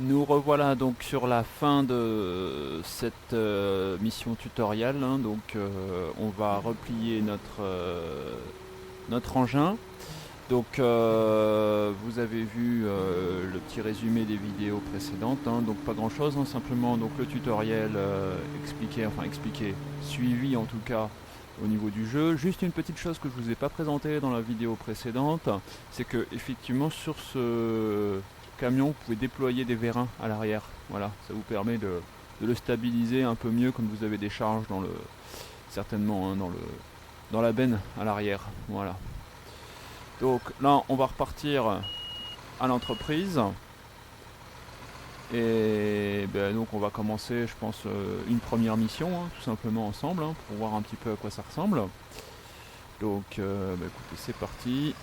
Nous revoilà donc sur la fin de cette mission tutoriel, hein. Donc on va replier notre engin. Donc vous avez vu le petit résumé des vidéos précédentes, hein. Donc pas grand chose, hein, simplement donc le tutoriel expliqué, suivi en tout cas au niveau du jeu. Juste une petite chose que je vous ai pas présentée dans la vidéo précédente, c'est que effectivement sur ce camion vous pouvez déployer des vérins à l'arrière. Voilà, ça vous permet de le stabiliser un peu mieux comme vous avez des charges dans le certainement, hein, dans la benne à l'arrière. Voilà. Donc là on va repartir à l'entreprise. Et ben, donc on va commencer, je pense, une première mission, hein, tout simplement ensemble, hein, pour voir un petit peu à quoi ça ressemble. Donc ben, écoutez, c'est parti.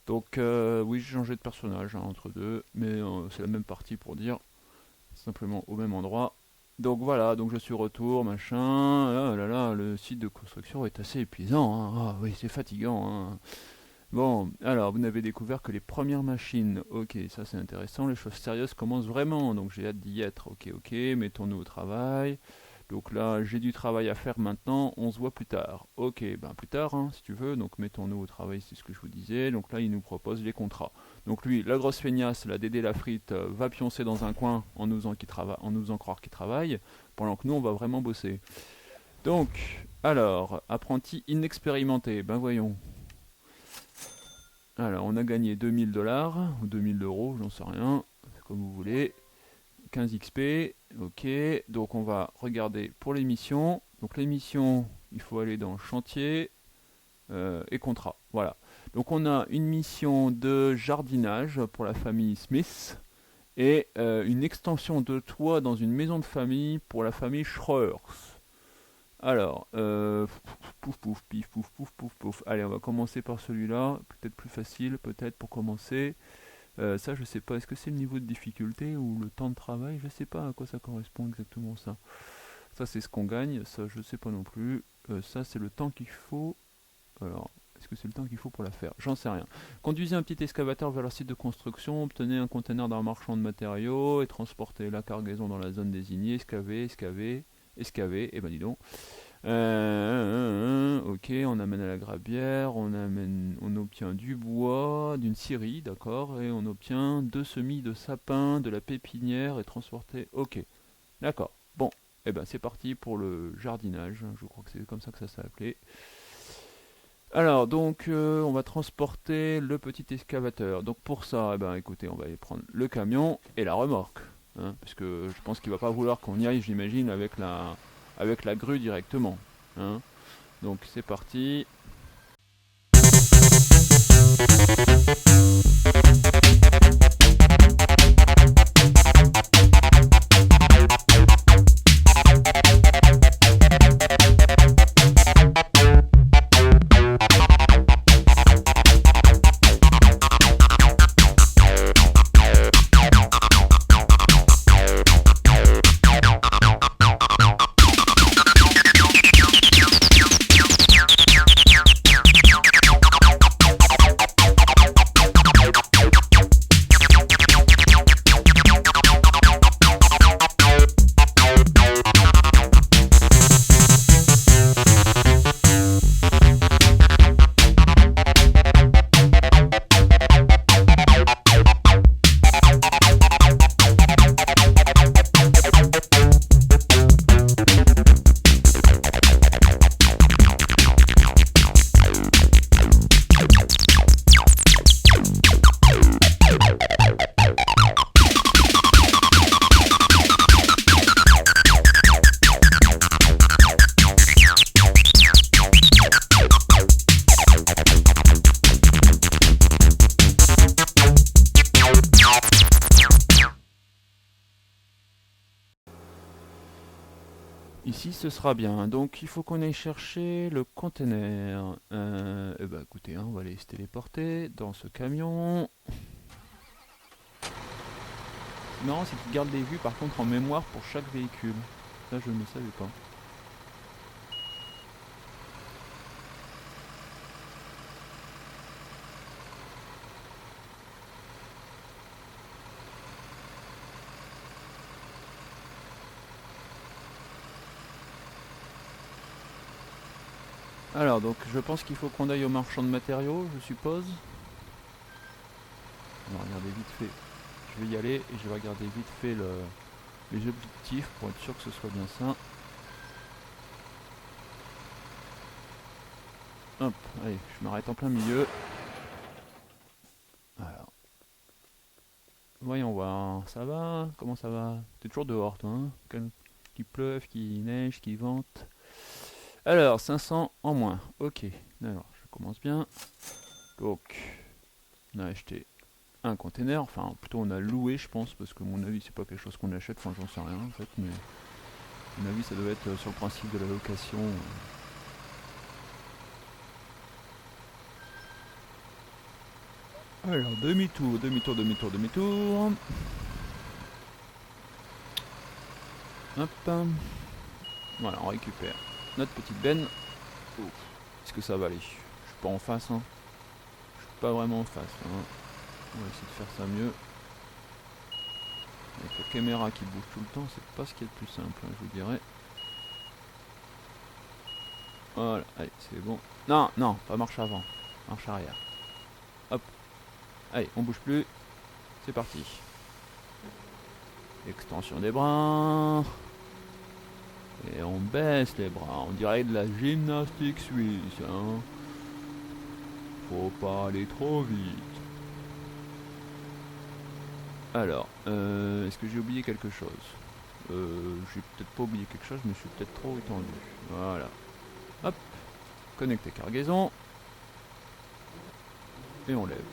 Donc oui, j'ai changé de personnage, hein, entre deux, mais c'est la même partie pour dire, simplement au même endroit. Donc voilà, donc je suis retour, machin. Ah là là, le site de construction est assez épuisant, hein. Ah oui, c'est fatigant, hein. Bon, alors vous n'avez découvert que les premières machines. Ok, ça c'est intéressant. Les choses sérieuses commencent vraiment, donc j'ai hâte d'y être. Ok, mettons-nous au travail. Donc là, j'ai du travail à faire maintenant, on se voit plus tard. Ok, ben plus tard, hein, si tu veux, donc mettons-nous au travail, c'est ce que je vous disais. Donc là, il nous propose les contrats. Donc lui, la grosse feignasse, la Dédé la frite, va pioncer dans un coin en nous faisant croire qu'il travaille, pendant que nous, on va vraiment bosser. Donc, alors, apprenti inexpérimenté, ben voyons. Alors, on a gagné 2000 $, ou 2000 euros, j'en sais rien, c'est comme vous voulez. 15 XP, ok, donc on va regarder pour les missions. Donc les missions, il faut aller dans chantier et contrat, voilà. Donc on a une mission de jardinage pour la famille Smith et une extension de toit dans une maison de famille pour la famille Schroers. Alors, pouf pouf, pif pouf pouf pouf pouf. Allez, on va commencer par celui-là, peut-être plus facile, peut-être pour commencer. Ça, je sais pas. Est-ce que c'est le niveau de difficulté ou le temps de travail? Je sais pas à quoi ça correspond exactement ça. Ça, c'est ce qu'on gagne. Ça, je sais pas non plus. Ça, c'est le temps qu'il faut. Alors, est-ce que c'est le temps qu'il faut pour la faire? J'en sais rien. Conduisez un petit excavateur vers leur site de construction. Obtenez un conteneur d'un marchand de matériaux et transportez la cargaison dans la zone désignée. Excaver. Et ben dis donc. Ok, on amène à la grabière, on obtient du bois, d'une scierie, d'accord, et on obtient 2 semis de sapin, de la pépinière et transporté. Ok, d'accord. Bon, et ben c'est parti pour le jardinage. Je crois que c'est comme ça que ça s'est appelé. Alors donc on va transporter le petit excavateur. Donc pour ça, eh ben écoutez, on va aller prendre le camion et la remorque, hein, parce que je pense qu'il va pas vouloir qu'on y aille, j'imagine, avec la grue directement, hein. Donc c'est parti. Ici, ce sera bien. Donc, il faut qu'on aille chercher le container. Eh ben, écoutez, hein, on va aller se téléporter dans ce camion. C'est marrant, c'est qu'il garde les vues, par contre, en mémoire pour chaque véhicule. Ça, je ne savais pas. Alors, donc, je pense qu'il faut qu'on aille au marchand de matériaux, je suppose. On va regarder vite fait. Je vais y aller et je vais regarder vite fait les objectifs pour être sûr que ce soit bien ça. Hop, allez, je m'arrête en plein milieu. Alors. Voyons voir, ça va? Comment ça va? T'es toujours dehors toi, hein? Qu'il pleuve, qu'il neige, qu'il vente. Alors, 500 en moins, ok. Alors, je commence bien. Donc, on a acheté un container, enfin plutôt on a loué je pense, parce que à mon avis c'est pas quelque chose qu'on achète, enfin j'en sais rien en fait, mais à mon avis ça doit être sur le principe de la location. Alors demi-tour, demi-tour, demi-tour, demi-tour. Hop. Voilà, on récupère notre petite benne. Est-ce que ça va aller? Je suis pas en face, hein. Je suis pas vraiment en face, hein. On va essayer de faire ça mieux. Avec la caméra qui bouge tout le temps, c'est pas ce qui est le plus simple, hein, je vous dirais. Voilà, allez, c'est bon. Non, non, pas marche avant, marche arrière. Hop. Allez, on bouge plus. C'est parti. Extension des bras. Et on baisse les bras. On dirait de la gymnastique suisse, hein. Faut pas aller trop vite. Alors, est-ce que j'ai oublié quelque chose? J'ai peut-être pas oublié quelque chose, mais je suis peut-être trop étendu. Voilà. Hop. Connecter cargaison. Et on lève.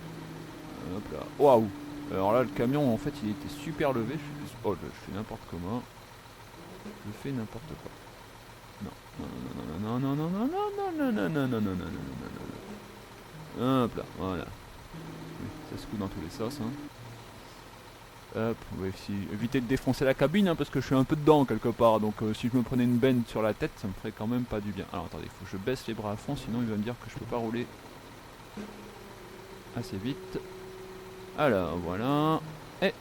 Hop là. Waouh. Alors là, le camion, en fait, il était super levé. Oh, je fais n'importe comment. Je fais n'importe quoi. Non, non, non, non, non, non, non, non, non, non, non, non, non, non, non, non, non. Hop là, voilà. Ça se coud dans tous les sens, hein. Hop, ouais, éviter de défoncer la cabine, hein, parce que je suis un peu dedans quelque part, donc si je me prenais une benne sur la tête, ça me ferait quand même pas du bien. Alors attendez, il faut que je baisse les bras à fond, sinon il va me dire que je peux pas rouler assez vite. Alors voilà, et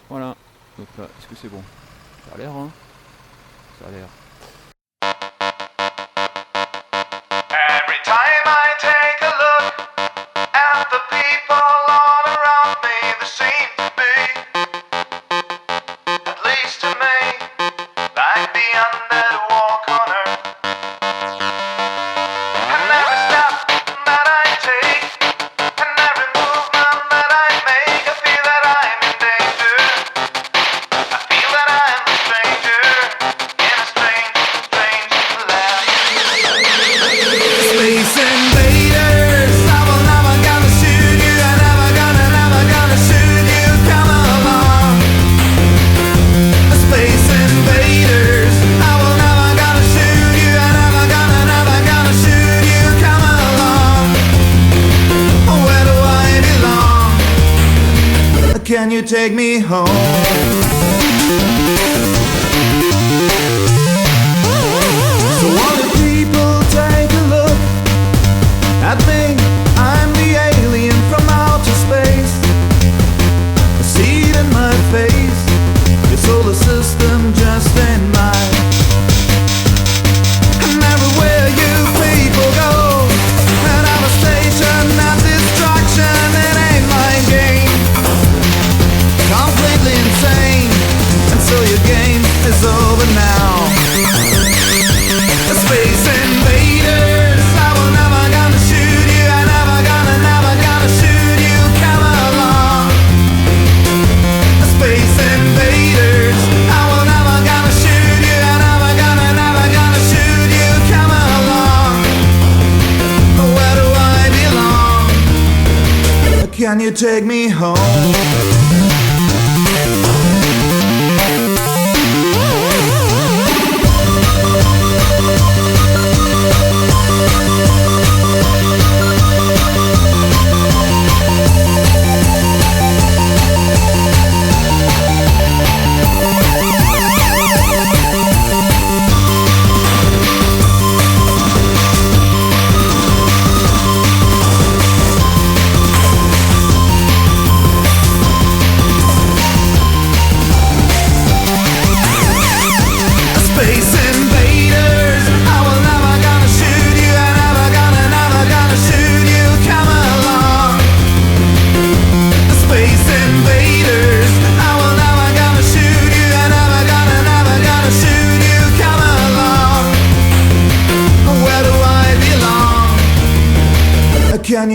voilà. Donc là, est-ce que c'est bon? Ça a l'air, hein. Ça a l'air. Every time I take a look at the people all around me, there seem to be, at least to me, like the undead walk on earth. And every step that I take, and every movement that I make, I feel that I'm in danger. I feel that I'm a stranger in a strange, strange land. Space invaders, I will never gonna shoot you, I never gonna shoot you, come along. Space invaders, I will never gonna shoot you, I never gonna shoot you, come along. Where do I belong? Can you take me home? So all the people take a look at me, I'm the alien from outer space. I see it in my face, your solar system just ain't mine. And everywhere you people go, and I'm a station of destruction, it ain't my game. Completely insane, and so your game is over now. Space invaders, I will never gonna shoot you, I never gonna shoot you, come along. Space invaders, I will never gonna shoot you, I never gonna shoot you, come along. Where do I belong? Can you take me home?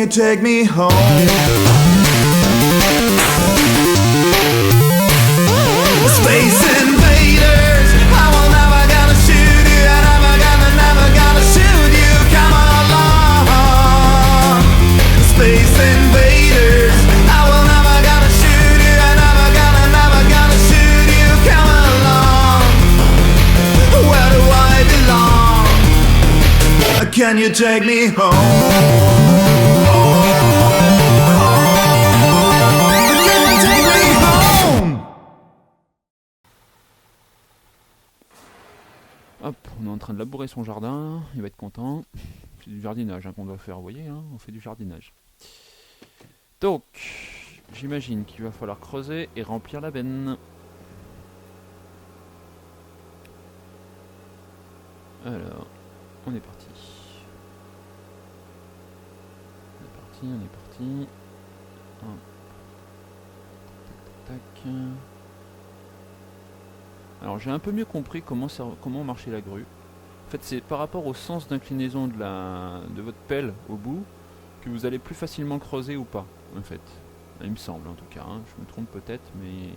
you take me home? Space invaders, I will never gonna shoot you, I never gonna shoot you. Come along, space invaders, I will never gonna shoot you, I never gonna shoot you. Come along, where do I belong? Can you take me home? Hop, on est en train de labourer son jardin, il va être content. C'est du jardinage qu'on doit faire, vous voyez, hein, on fait du jardinage. Donc, j'imagine qu'il va falloir creuser et remplir la benne. Alors, on est parti. On est parti. Hop. Tac, tac, tac. Alors j'ai un peu mieux compris comment marchait la grue. En fait c'est par rapport au sens d'inclinaison de votre pelle au bout que vous allez plus facilement creuser ou pas en fait. Il me semble en tout cas, hein. Je me trompe peut-être mais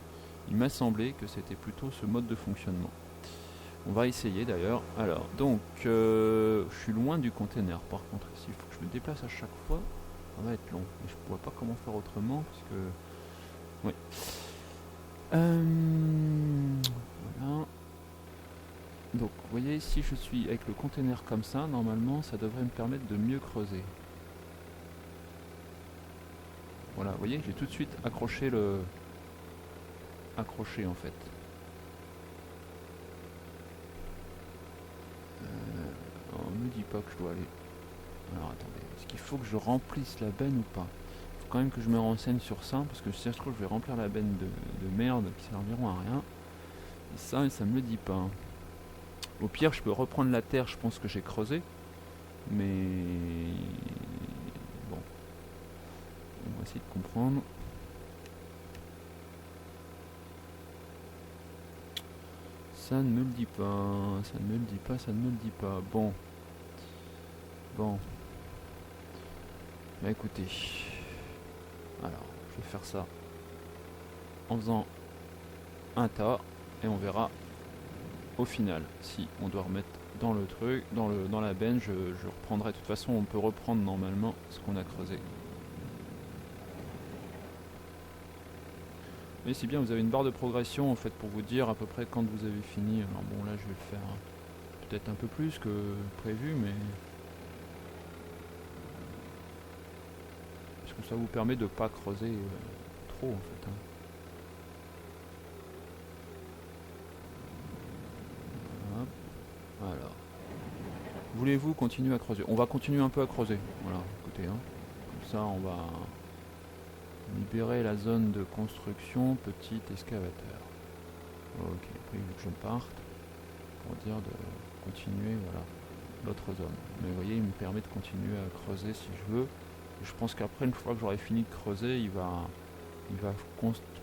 il m'a semblé que c'était plutôt ce mode de fonctionnement. On va essayer d'ailleurs. Alors donc je suis loin du container par contre. S'il faut que je me déplace à chaque fois, ça va être long. Et je ne vois pas comment faire autrement parce que... Oui. Voilà. Donc vous voyez si je suis avec le container comme ça, normalement ça devrait me permettre de mieux creuser. Voilà, vous voyez, j'ai tout de suite accroché en fait. On me dit pas que je dois aller. Alors attendez, est-ce qu'il faut que je remplisse la benne ou pas? Il faut quand même que je me renseigne sur ça, parce que si ça se trouve je vais remplir la benne de merde qui serviront à rien. Et ça me le dit pas. Au pire, je peux reprendre la terre, je pense que j'ai creusé. Mais... Bon. On va essayer de comprendre. Ça ne me le dit pas. Ça ne me le dit pas, ça ne me le dit pas. Bon. Bon. Bah écoutez. Alors, je vais faire ça en faisant un tas. Et on verra au final si on doit remettre dans le truc, dans la benne. Je reprendrai. De toute façon, on peut reprendre normalement ce qu'on a creusé. Mais c'est bien, vous avez une barre de progression en fait pour vous dire à peu près quand vous avez fini. Alors bon, là je vais le faire peut-être un peu plus que prévu, mais parce que ça vous permet de pas creuser trop en fait. Hop. Alors, voulez-vous continuer à creuser? On va continuer un peu à creuser. Voilà, écoutez, hein. Comme ça on va libérer la zone de construction, petit excavateur. Ok, après il faut que je parte pour dire de continuer, voilà, l'autre zone. Mais vous voyez, il me permet de continuer à creuser si je veux. Je pense qu'après, une fois que j'aurai fini de creuser, il va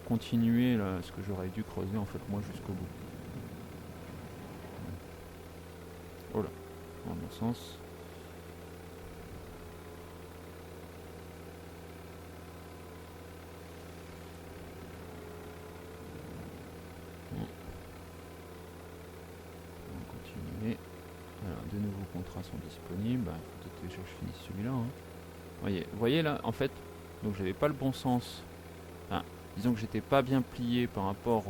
continuer là, ce que j'aurais dû creuser en fait moi jusqu'au bout. Oh là, dans mon sens. Alors, de nouveaux contrats sont disponibles. Il faut peut-être que je finisse celui-là. Hein. Voyez là, en fait, donc j'avais pas le bon sens. Enfin, disons que j'étais pas bien plié par rapport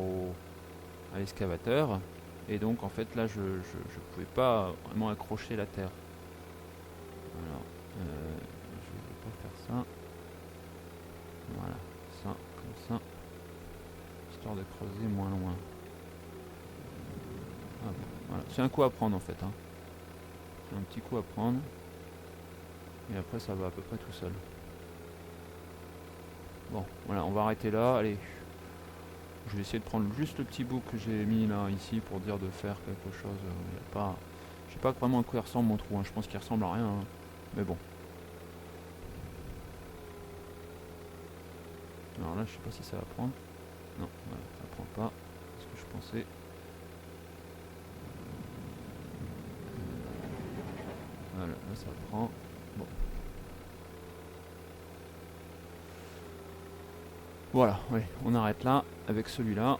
à l'excavateur. Et donc, en fait, là, je pouvais pas vraiment accrocher la terre. Alors, je vais pas faire ça. Voilà, ça, comme ça. Histoire de creuser moins loin. Hop, voilà. C'est un coup à prendre en fait. Hein. C'est un petit coup à prendre. Et après ça va à peu près tout seul. Bon, voilà, on va arrêter là. Allez. Je vais essayer de prendre juste le petit bout que j'ai mis là, ici, pour dire de faire quelque chose. Je sais pas vraiment à quoi il ressemble mon trou. Hein. Je pense qu'il ressemble à rien. Hein. Mais bon. Alors là, je sais pas si ça va prendre. Non, voilà, ça prend pas. C'est ce que je pensais. Voilà, là ça prend. Bon. Voilà, ouais, on arrête là avec celui-là.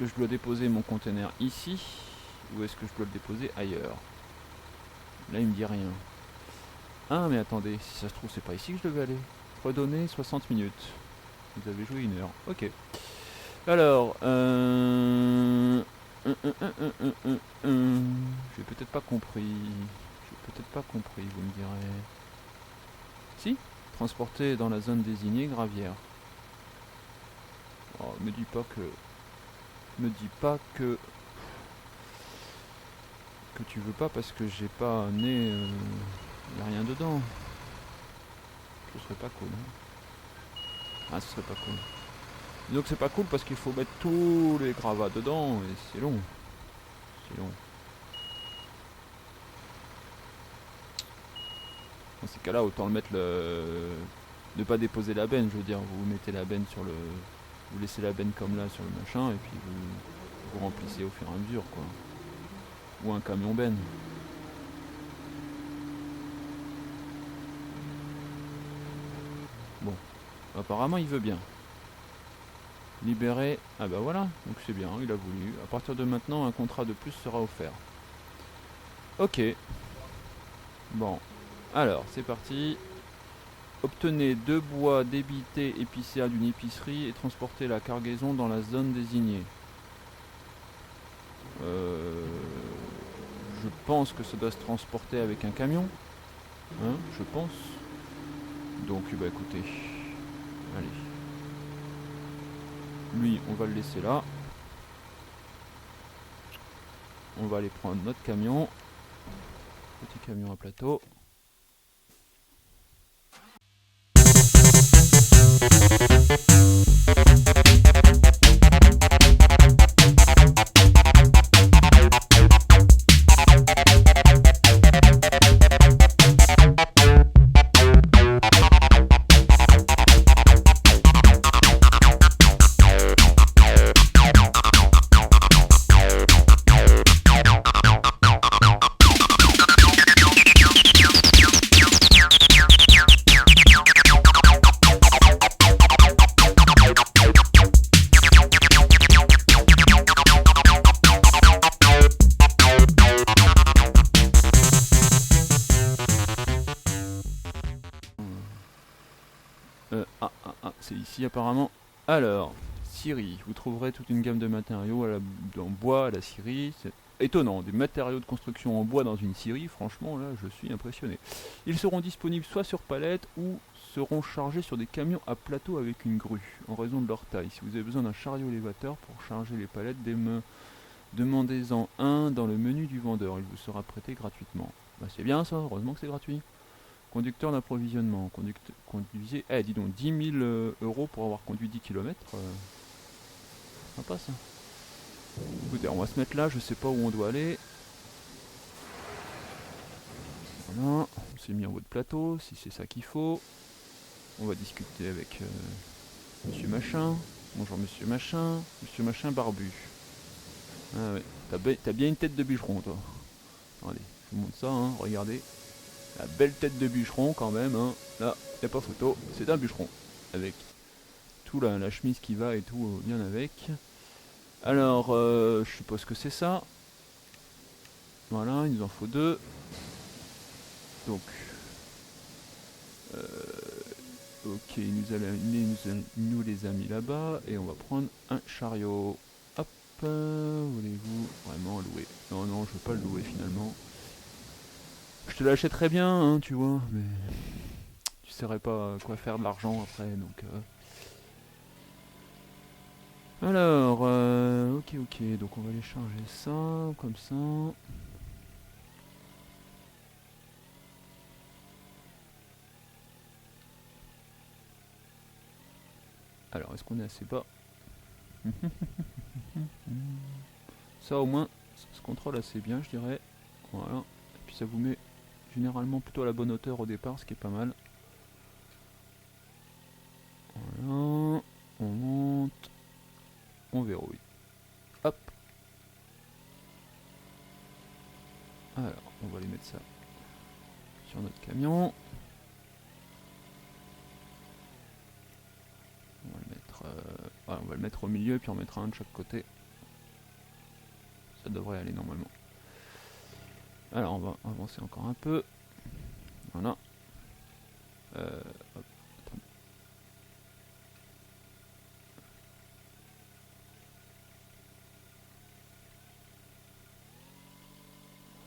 que je dois déposer mon conteneur ici ou est-ce que je dois le déposer ailleurs? Là il me dit rien. Ah mais attendez, si ça se trouve c'est pas ici que je devais aller. Redonner 60 minutes. Vous avez joué 1 heure. Ok. Alors, j'ai peut-être pas compris. Vous me direz. Si, transporter dans la zone désignée, Gravière. Oh, me dis pas que tu veux pas parce que j'ai pas nez, y a rien dedans. Ce serait pas cool. Hein. Ah, ce serait pas cool. Donc c'est pas cool parce qu'il faut mettre tous les gravats dedans et c'est long. C'est long. Dans ces cas-là, autant le mettre ne pas déposer la benne, je veux dire, vous mettez la benne sur le. Vous laissez la benne comme là sur le machin et puis vous remplissez au fur et à mesure quoi. Ou un camion benne. Bon. Apparemment il veut bien. Libéré. Ah bah voilà, donc c'est bien, il a voulu. À partir de maintenant, un contrat de plus sera offert. Ok. Bon. Alors, c'est parti. Obtenez 2 bois débité épicéa d'une épicerie et transportez la cargaison dans la zone désignée. Je pense que ça doit se transporter avec un camion. Hein, je pense. Donc, bah écoutez. Allez. Lui, on va le laisser là. On va aller prendre notre camion. Petit camion à plateau. C'est ici apparemment. Alors, scierie, vous trouverez toute une gamme de matériaux en bois à la scierie. C'est étonnant, des matériaux de construction en bois dans une scierie, franchement là je suis impressionné. Ils seront disponibles soit sur palette ou seront chargés sur des camions à plateau avec une grue, en raison de leur taille. Si vous avez besoin d'un chariot élévateur pour charger les palettes, demandez-en un dans le menu du vendeur, il vous sera prêté gratuitement. Bah, c'est bien ça, heureusement que c'est gratuit. Conducteur d'approvisionnement, conduisez, dis donc 10 000 euros pour avoir conduit 10 km. Sympa ça. Écoutez, on va se mettre là, je sais pas où on doit aller. Voilà, on s'est mis en haut de plateau, si c'est ça qu'il faut. On va discuter avec Monsieur Machin. Bonjour Monsieur Machin barbu. Ah ouais, t'as bien une tête de bûcheron toi. Allez, je vous montre ça, hein, regardez. La belle tête de bûcheron quand même, hein. Là, y a pas photo, c'est un bûcheron. Avec tout la chemise qui va et tout bien avec. Alors, je suppose que c'est ça. Voilà, il nous en faut 2. Donc, ok, il nous les a mis là-bas. Et on va prendre un chariot. Hop, voulez-vous vraiment louer? Non, non, je veux pas le louer finalement. Je te l'achèterais bien, hein, tu vois, mais tu saurais pas quoi faire de l'argent après, donc... Alors, ok, donc on va aller charger ça, comme ça. Alors, est-ce qu'on est assez bas? Ça au moins, ça se contrôle assez bien, je dirais. Voilà, et puis ça vous met généralement plutôt à la bonne hauteur au départ, ce qui est pas mal. Voilà, on monte, on verrouille. Hop. Alors, on va aller mettre ça sur notre camion. On va le mettre au milieu, puis on mettra un de chaque côté. ça devrait aller normalement. Alors on va avancer encore un peu. Voilà. Hop.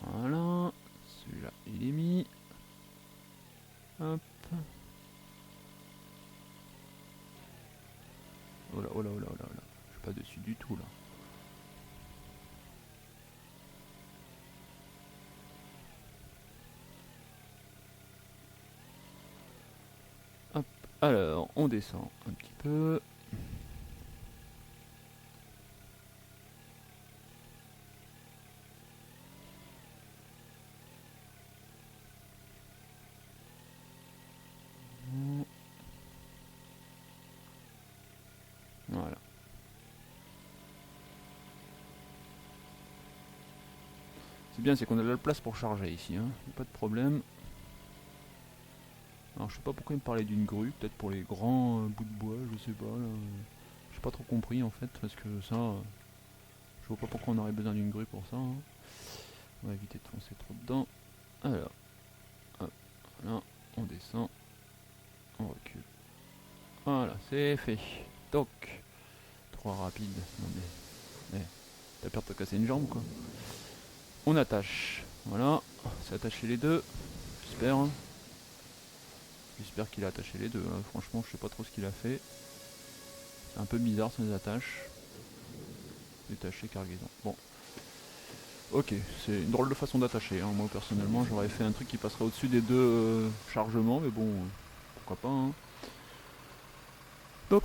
Voilà. Celui-là, il est mis. Hop. Oh là, oh là, oh là, oh là, oh là. Je suis pas dessus du tout là. Hop. Alors, on descend un petit peu. Voilà. C'est bien, c'est qu'on a de la place pour charger ici, hein. Pas de problème. Alors je sais pas pourquoi il me parlait d'une grue, peut-être pour les grands bouts de bois, je sais pas. J'ai pas trop compris en fait, parce que ça, je vois pas pourquoi on aurait besoin d'une grue pour ça. Hein. On va éviter de foncer trop dedans. Alors, hop, voilà, on descend, on recule. Voilà, c'est fait. Toc. Trop rapide. Non mais, t'as peur de te casser une jambe quoi. On attache. Voilà, c'est attaché les deux. J'espère. Hein. J'espère qu'il a attaché les deux. Hein. Franchement, je sais pas trop ce qu'il a fait. C'est un peu bizarre ces attaches. Détacher, cargaison. Bon. Ok, c'est une drôle de façon d'attacher. Hein. Moi personnellement, j'aurais fait un truc qui passerait au-dessus des deux chargements, mais bon, pourquoi pas. Hein. Donc.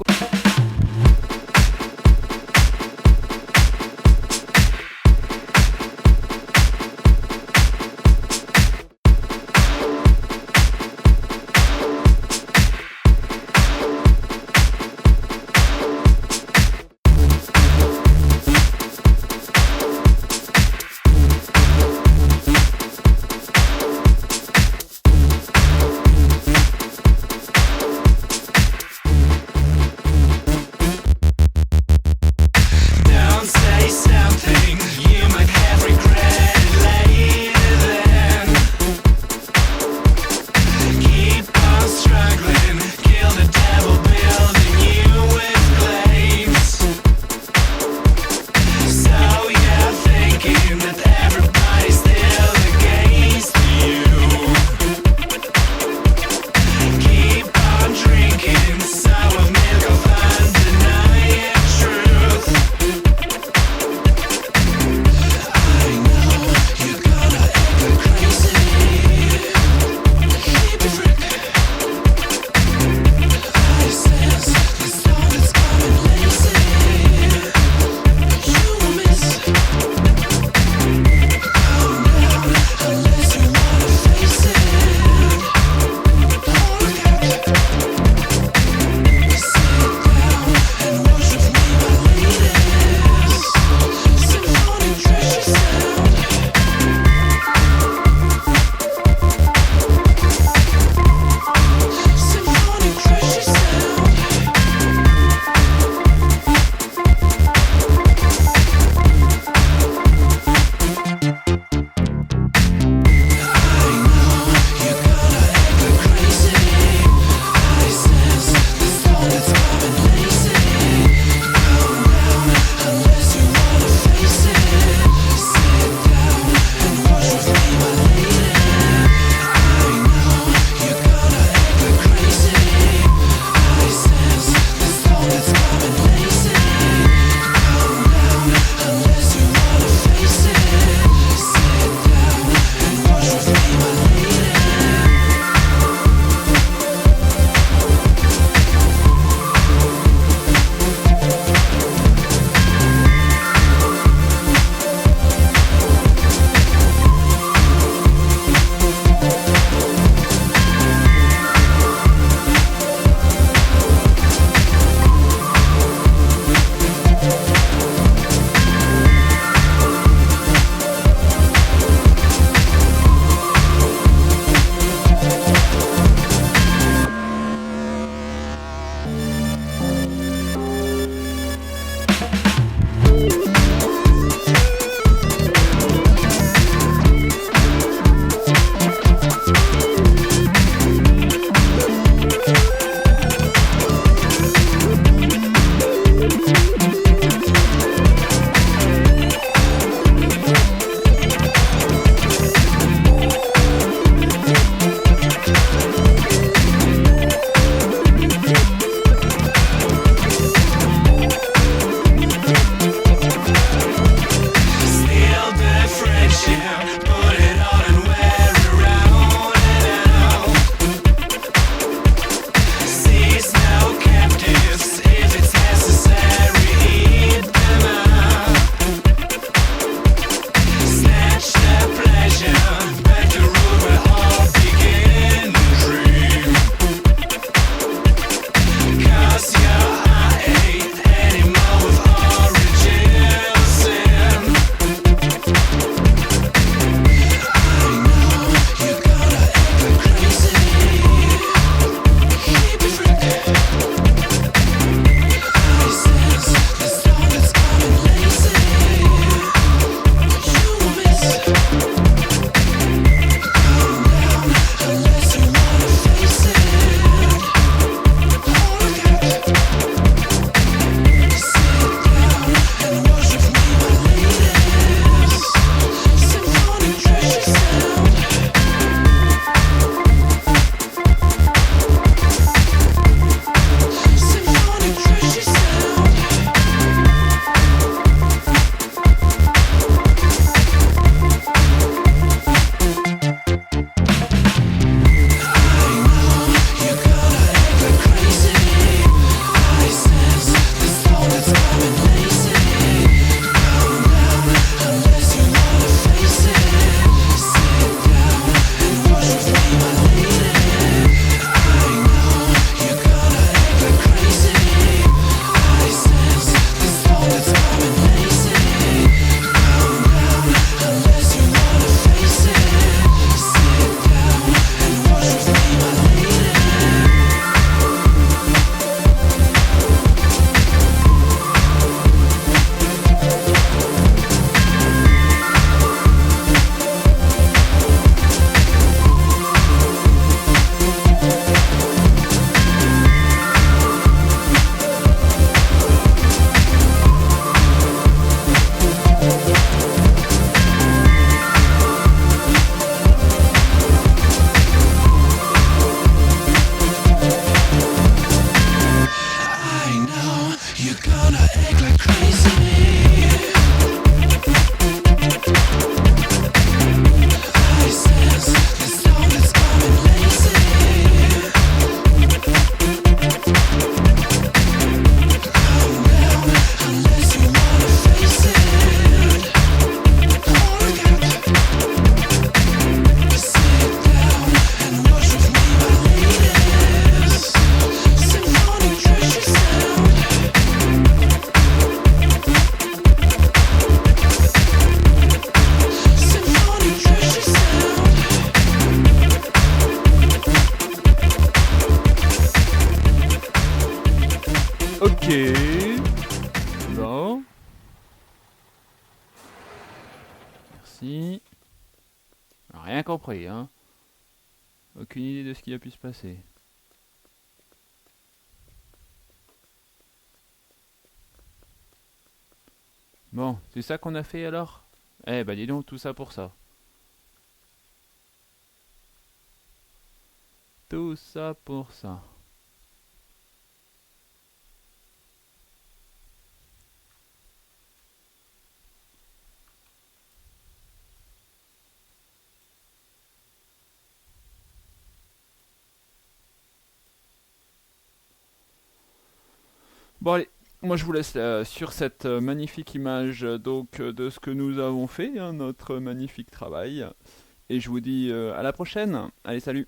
Ok. Bon. Merci. Rien compris, hein. Aucune idée de ce qui a pu se passer. Bon, c'est ça qu'on a fait alors? Eh bah dis donc, tout ça pour ça. Tout ça pour ça. Bon allez, moi je vous laisse sur cette magnifique image de ce que nous avons fait, hein, notre magnifique travail. Et je vous dis à la prochaine. Allez, salut!